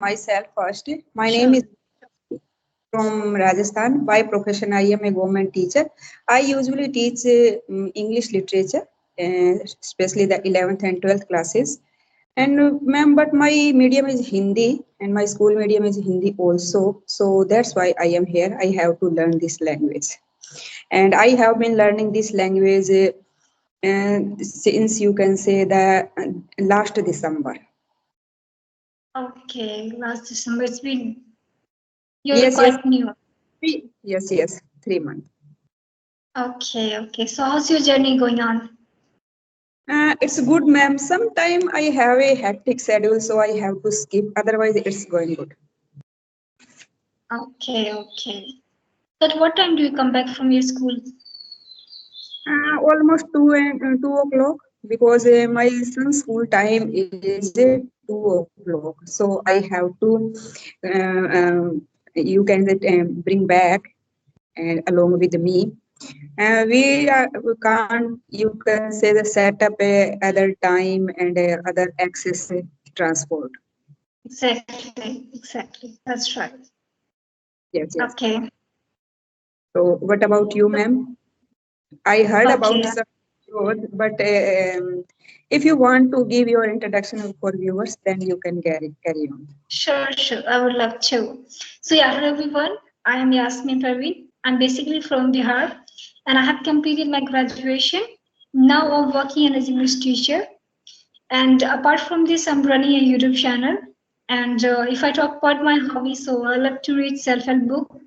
myself first. My Sure. name is from Rajasthan. By profession, I am a government teacher. I usually teach English literature, especially the 11th and 12th classes. And ma'am, but my medium is Hindi and my school medium is Hindi also. So that's why I am here. I have to learn this language. And I have been learning this language since you can say the last December. Okay, last December. It's been, you're Yes, yes, quite new. yes, 3 months. Okay. So how's your journey going on? It's good, ma'am. Sometime I have a hectic schedule, so I have to skip. Otherwise, it's going good. Okay. So at what time do you come back from your school? Almost 2 o'clock because my son's school time is 2 o'clock. So I have to, you can bring back and along with me. We can't, you can say, the set up a other time and other access transport. Exactly. That's right. Yes. Okay. So what about you, ma'am? I heard about Okay. some growth, but if you want to give your introduction for viewers, then you can carry on. Sure. I would love to. So yeah, hello everyone. I am Yasmin Parween. I'm basically from Bihar and I have completed my graduation. Now I'm working as an English teacher. And apart from this, I'm running a YouTube channel. And if I talk about my hobby, so I love to read self-help book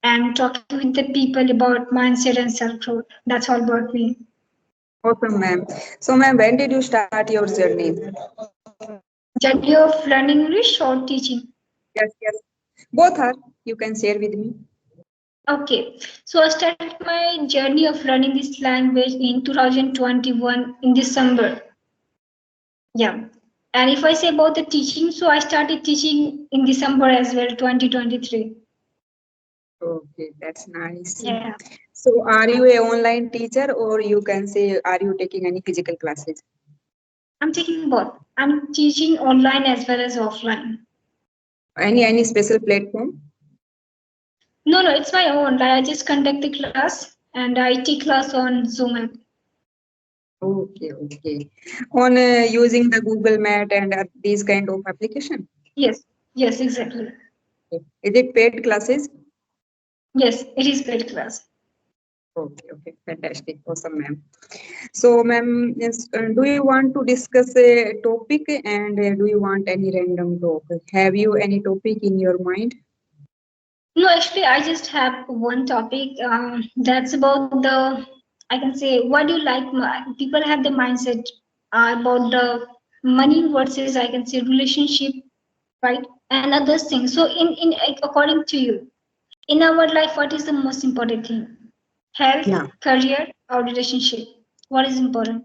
and talking with the people about mindset and self-growth. That's all about me. Awesome, ma'am. So, ma'am, when did you start your journey? Journey of learning English or teaching? Yes. Both are. You can share with me. Okay, so I started my journey of learning this language in 2021 in December. Yeah. And if I say about the teaching, so I started teaching in December as well, 2023. Okay, that's nice. Yeah. So, are you a online teacher, or you can say, are you taking any physical classes? I'm taking both. I'm teaching online as well as offline. Any special platform? No, it's my own. Like, I just conduct the class and I take class on Zoom app. Okay. On using the Google Mat and these kind of application. Yes, exactly. Is it paid classes? Yes, it is paid class. Okay, fantastic, awesome, ma'am. So, ma'am, yes, do you want to discuss a topic and do you want any random talk? Have you any topic in your mind? No, actually, I just have one topic that's about the, I can say, what do you like? People have the mindset about the money versus, I can say, relationship, right? And other things. So, according to you, in our life, what is the most important thing? Health, Yeah. career, or relationship? What is important?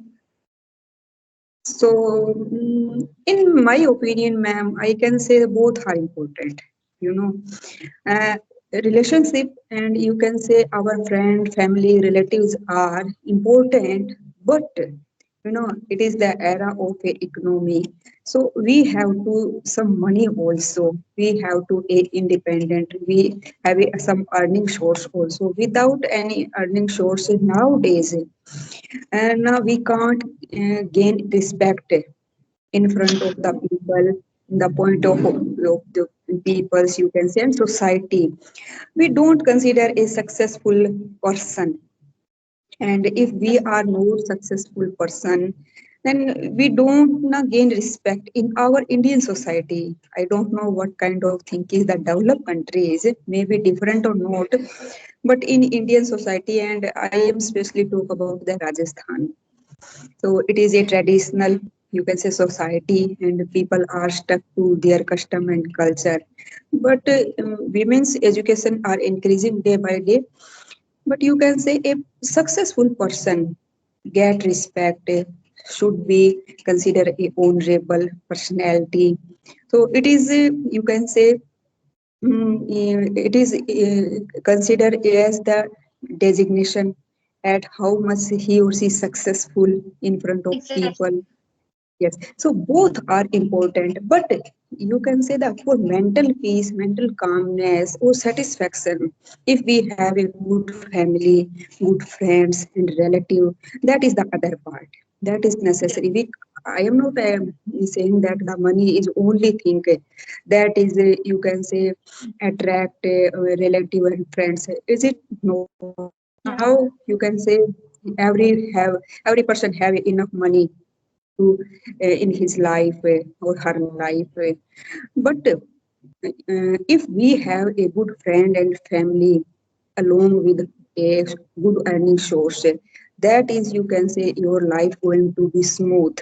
So, in my opinion, ma'am, I can say both are important. You know, uh, relationship and you can say our friend, family, relatives are important, but it is the era of a economy. So we have to some money also. We have to a independent. We have some earning source also. Without any earning source nowadays, and we can't gain respect in front of the people, in the point of the peoples, you can say, and society. We don't consider a successful person, and if we are not successful person, then we don't gain respect in our Indian society. I don't know what kind of thing is the developed countries, maybe different or not, but in Indian society, and I am especially talk about the Rajasthan. So it is a traditional, you can say, society, and people are stuck to their custom and culture. But women's education are increasing day by day. But you can say a successful person get respect, should be considered a honorable personality. So it is, you can say, it is considered as the designation at how much he or she is successful in front of Exactly. people. Yes, so both are important, but you can say that for mental peace, mental calmness, or satisfaction, if we have a good family, good friends, and relative, that is the other part. That is Yeah. necessary. I am not saying that the money is only thing that is, you can say, attract relative and friends. Is it? No. Now you Yeah. can say every person have enough money to in his life or her life. But if we have a good friend and family along with a good earning source, that is, you can say, your life going to be smooth.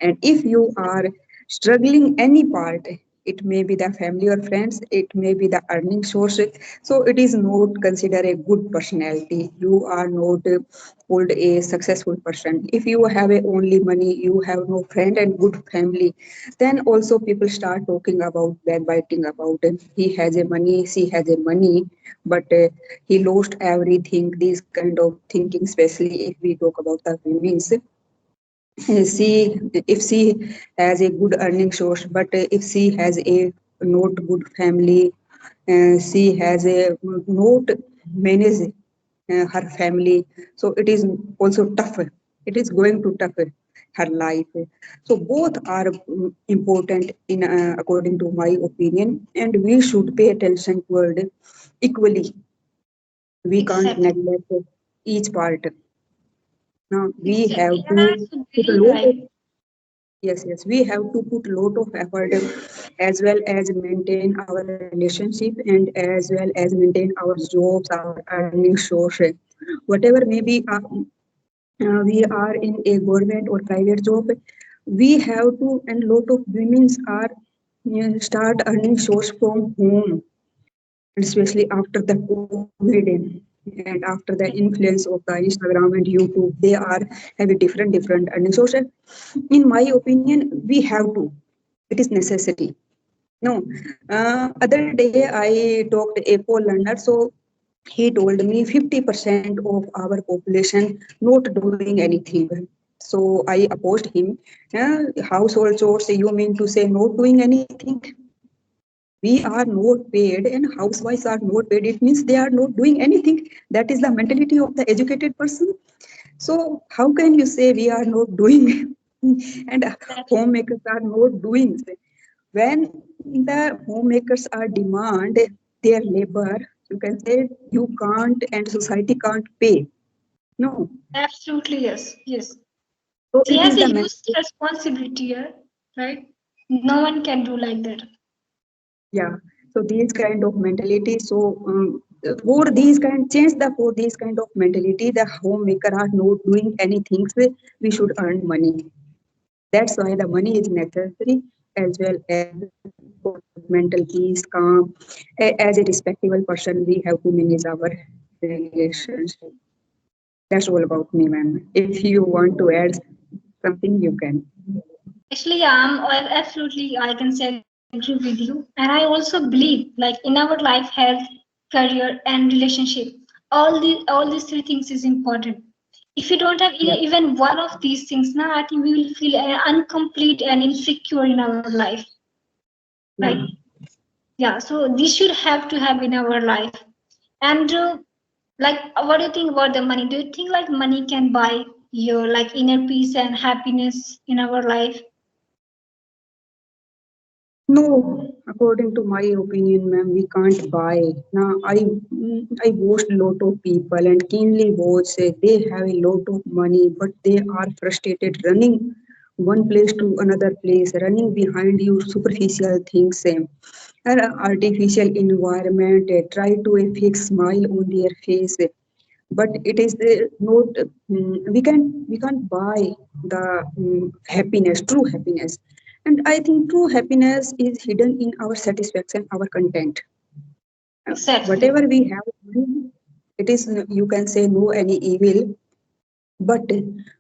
And if you are struggling any part, it may be the family or friends, it may be the earning source. So it is not considered a good personality. You are not called a successful person. If you have a only money, you have no friend and good family, then also people start talking about backbiting about he has a money, she has a money, but he lost everything. These kind of thinking, especially if we talk about the women's, she if she has a good earning source, but if she has a not good family, she has a not manage her family, so it is also tough, it is going to tough her life. So both are important in according to my opinion, and we should pay attention toward equally. We can't Exactly. neglect each part. Now we have Exactly. to And I also put a believe lot of. like Yes, yes, we have to put lot of effort as well as maintain our relationship and as well as maintain our jobs, our earning source, whatever maybe we are in a government or private job. We have to, and lot of women are start earning source from home, and especially after the COVID and after the influence of the Instagram and YouTube, they are having different earning sources. In my opinion, we have to. It is necessary. No, other day I talked a poll learner, so he told me 50% of our population not doing anything. So I opposed him. Household chores, you mean to say not doing anything? We are not paid and housewives are not paid, it means they are not doing anything. That is the mentality of the educated person. So how can you say we are not doing and exactly. homemakers are not doing? When the homemakers are demand their labor, you can say you can't and society can't pay. No. Absolutely yes. Yes. So She it has is a the huge mentality. responsibility here, right? No one can do like that. Yeah, so these kind of mentality, so for these kind change the for these kind of mentality, the homemaker are not doing anything, we should earn money. That's why the money is necessary, as well as for mental peace, calm. As a respectable person, we have to manage our relationship. That's all about me, ma'am. If you want to add something, you can. Actually, absolutely, I can say agree with you. And I also believe, like in our life, health, career, and relationship, all these three things is important. If you don't have Yeah. even one of these things, now I think we will feel incomplete and insecure in our life, right? Yeah. Yeah. So this should have to have in our life. And like, what do you think about the money? Do you think like money can buy your like inner peace and happiness in our life? No, according to my opinion, ma'am, we can't buy. Now, I watched a lot of people and keenly watch say they have a lot of money, but they are frustrated running one place to another place, running behind you superficial things, and artificial environment, try to a fix smile on their face, but it is not we can't buy the happiness, true happiness. And I think true happiness is hidden in our satisfaction, our content. Exactly. Whatever we have, it is, you can say, no any evil, but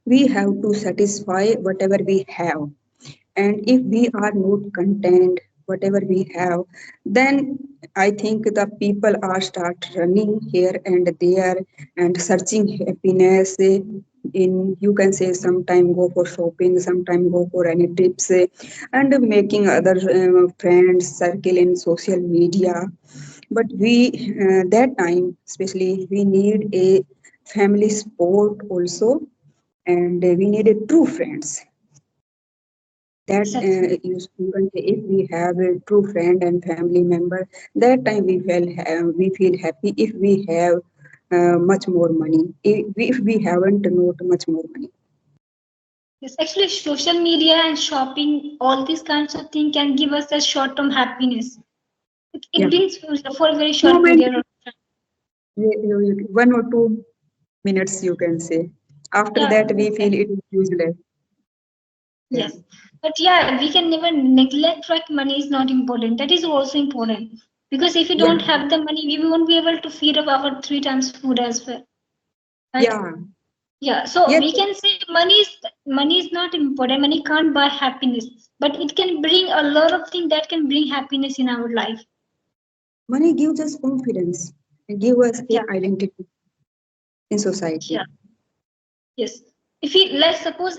we have to satisfy whatever we have. And if we are not content whatever we have, then I think the people are start running here and there and searching happiness in, you can say, sometime go for shopping, sometime go for any trips, and making other friends circle in social media. But we that time especially we need a family support also, and we need a true friends that Exactly. even if we have a true friend and family member, that time we feel happy. If we have much more money, if we haven't not much more money. Yes, actually, social media and shopping, all these kinds of things can give us a short-term happiness. It Yeah, brings for a very short moment, period of time. 1 or 2 minutes you can say. After Yeah, that we feel it is useless. Yeah, yes. But yeah, we can never neglect like money is not important. That is also important. Because if we yeah, don't have the money, we won't be able to feed up our three times food as well. Right? yeah, Yeah. So yes. we can say money is not important. Money can't buy happiness. But it can bring a lot of things that can bring happiness in our life. Money gives us confidence and give us a Yeah. identity in society. Yeah. Yes. If we let's suppose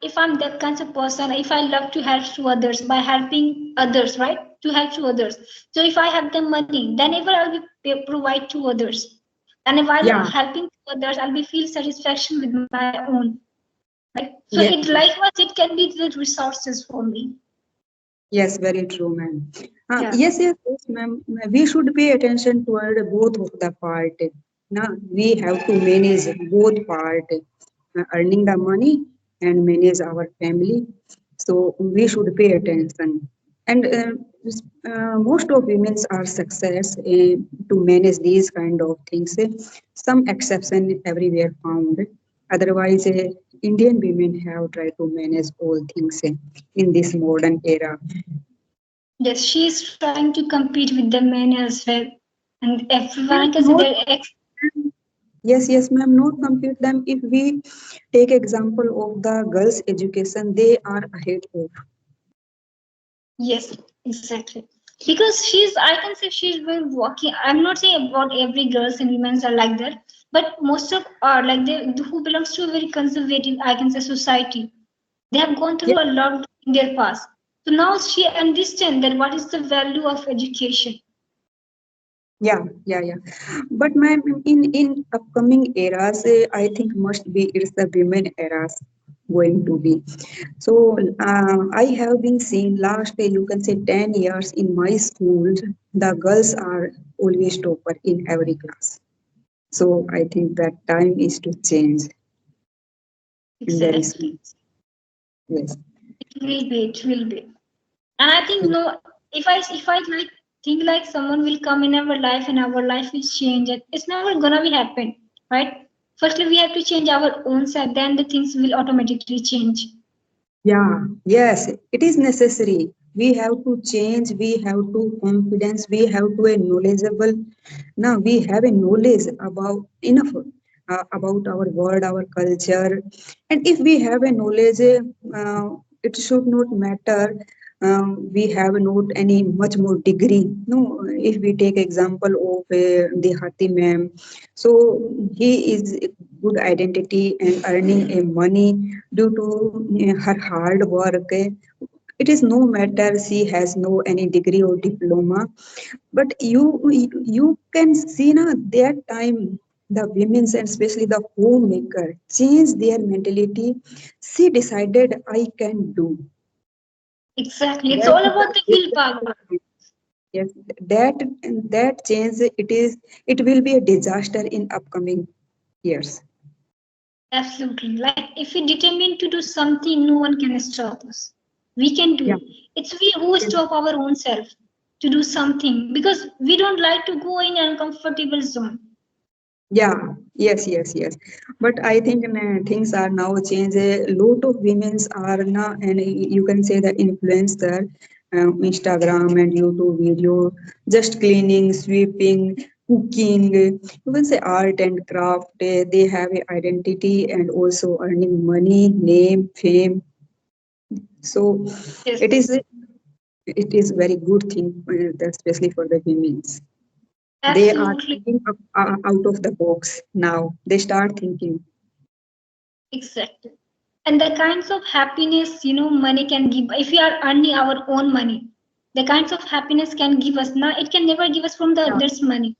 if I'm that kind of person, if I love to help to others by helping others, right? To help to others. So if I have the money, then ever I'll be provide to others. And if while Yeah, helping to others, I'll be feel satisfaction with my own. Right? So yes. it likewise it can be the resources for me. Yes, very true, ma'am. Yeah. Yes, ma'am. We should pay attention toward both of the part. Now, we have to manage both part, earning the money and manage our family. So we should pay attention. And most of women are success to manage these kind of things. Some exception everywhere found. Otherwise, Indian women have tried to manage all things in this modern era. Yes, she is trying to compete with the men as well. And everyone I Yes, can say not, they're yes, ma'am, not compete them. If we take example of the girls' education, they are ahead of. yes, exactly. Because I can say she's been working. I'm not saying about every girls and women are like that, but most of are like they who belongs to a very conservative, I can say, society. They have gone Yeah, through a lot in their past. So now she understands that what is the value of education. yeah. But ma'am, in upcoming eras, I think must be it's the women eras going to be. So I have been seeing last, you can say 10 years in my schools, the girls are always topper in every class. So I think that time is to change in their school. Exactly. Yes. It will be. It will be. And I think no, if I like think like someone will come in our life and our life will change, it's never gonna be happen, right? Firstly, we have to change our own self. Then the things will automatically change. Yeah, yes, it is necessary. We have to change, we have to confidence, we have to a knowledgeable. Now we have a knowledge about enough about our world, our culture, and if we have a knowledge, it should not matter. We have not any much more degree. No, if we take example of Dehati ma'am, so he is a good identity and earning a money due to her hard work. It is no matter she has no any degree or diploma, but you can see now that time the women's and especially the homemaker change their mentality. She decided I can do Exactly. It's that. all about the willpower. Yes, that that change, it will be a disaster in upcoming years. Absolutely. Like if we determine to do something, no one can stop us. We can do Yeah. it. It's we who Yes. stop our own self to do something because we don't like to go in an uncomfortable zone. Yeah, yes. But I think things are now changed. A lot of women's are now, and you can say the influencer, Instagram and YouTube video, just cleaning, sweeping, cooking. You can say art and craft. They have a identity and also earning money, name, fame. So Yes. it is. it is very good thing, especially for the women. They are Absolutely. thinking out of the box now. They start thinking. Exactly. And the kinds of happiness, money can give, if we are earning our own money, the kinds of happiness can give us. Now, it can never give us from the Yeah. others' money.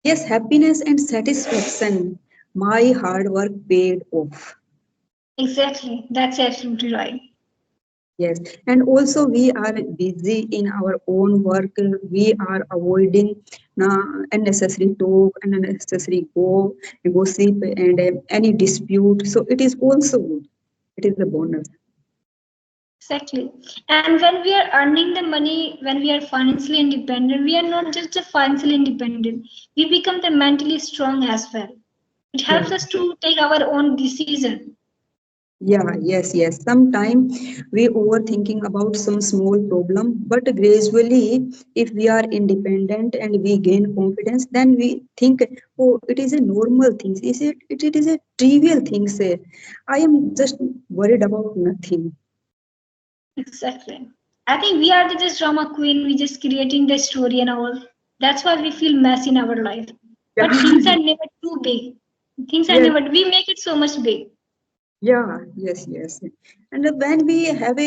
Yes, happiness and satisfaction. My hard work paid off. Exactly. That's absolutely right. Yes, and also we are busy in our own work. We are avoiding unnecessary talk, unnecessary gossip, and any dispute. So it is also good. It is a bonus. Exactly. And when we are earning the money, when we are financially independent, we are not just the financially independent. We become the mentally strong as well. It Yeah. helps us to take our own decision. Yeah, yes, yes. Sometimes we overthinking about some small problem, but gradually, if we are independent and we gain confidence, then we think, oh, it is a normal thing. Is it? It is a trivial thing. Say, I am just worried about nothing. Exactly. I think we are the just drama queen. We just creating the story and all. That's why we feel mess in our life. Yeah, But things are never too big. Things are yes, never. We make it so much big. yeah, yes, yes. And when we have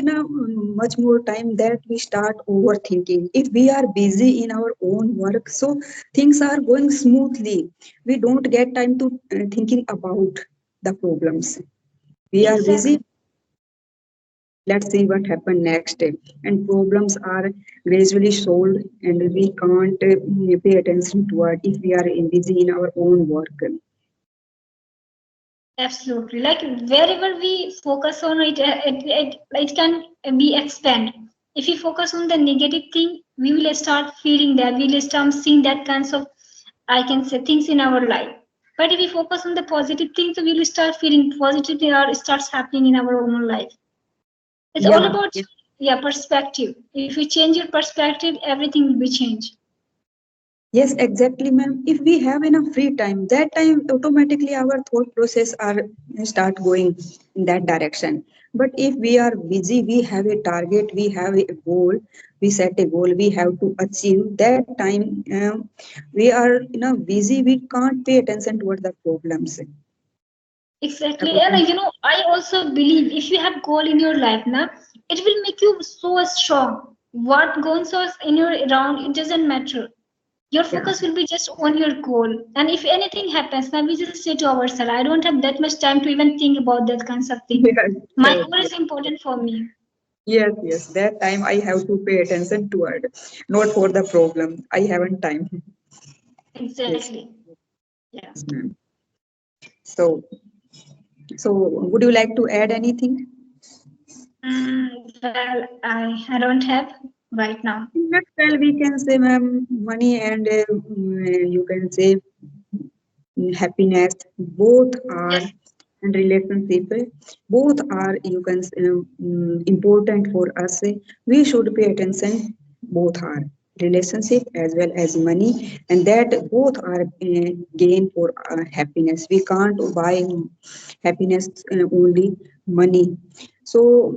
much more time that we start overthinking. If we are busy in our own work, so things are going smoothly. We don't get time to thinking about the problems. We are busy. Exactly. Let's see what happen next. And problems are gradually solved, and we can't pay attention to it if we are busy in our own work. Absolutely. Like wherever we focus on it, it can be expand. If we focus on the negative thing, we will start feeling that. We will start seeing that kinds of, I can say, things in our life. But if we focus on the positive things, we will start feeling positive thing or starts happening in our own life. It's all Yeah. about, yeah, perspective. If you change your perspective, everything will be changed. Yes, exactly, ma'am. If we have enough free time, that time automatically our thought process are start going in that direction. But if we are busy, we have a target, we have a goal, we set a goal, we have to achieve. That time we are busy, we can't pay attention towards the problems. The Exactly. And problem. I also believe if you have goal in your life now, it will make you so strong. What goes on in your around, it doesn't matter. Your Yeah. focus will be just on your goal. And if anything happens, now we just say to ourselves, I don't have that much time to even think about that kinds of thing. Yes, My yes, goal yes. is important for me. Yes, yes. That time I have to pay attention toward, not for the problem. I haven't time. Yes, Exactly. Yeah. yes, ma'am. So, so would you like to add anything? Well, I don't have right now. Yes, well, we can say, ma'am, money and you can say happiness, both are, Yes, and relationship, both are, you can say, important for us. We should pay attention. Both are relationship as well as money, and that both are gain for happiness. We can't buy happiness only money. So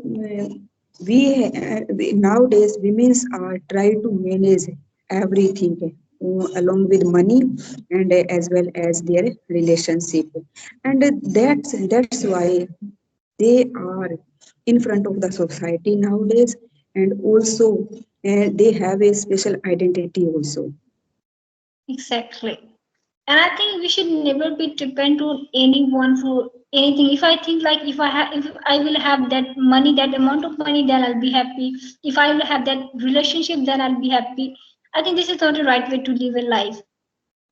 nowadays women are try to manage everything along with money and as well as their relationship, and that's why they are in front of the society nowadays, and also they have a special identity also. exactly. And I think we should never be dependent on anyone for anything. If I think like if I will have that money, that amount of money, then I'll be happy. If I will have that relationship, then I'll be happy. I think this is not the right way to live a life.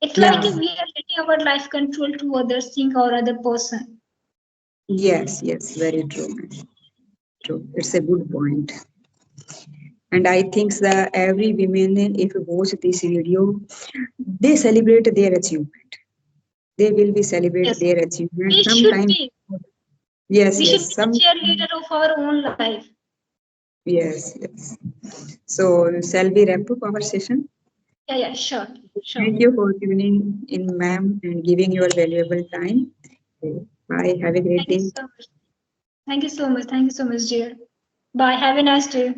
It's like Yeah, if we are letting our life control to others, think or other person. yes, yes, very true, true. It's a good point. And I think that every women, if you watch this video, they celebrate their achievement. They will be celebrate Yes, their achievement we should sometime. be. Yes, We yes, should be the some. cheerleader of our own life. Yes, yes. So shall we wrap up our session? Yeah, yeah, sure, sure. Thank you for tuning in, ma'am, and giving your valuable time. Okay, bye. Have a great Thank you day. so much. Thank you so much. Thank you so much, dear. Bye. Have a nice day.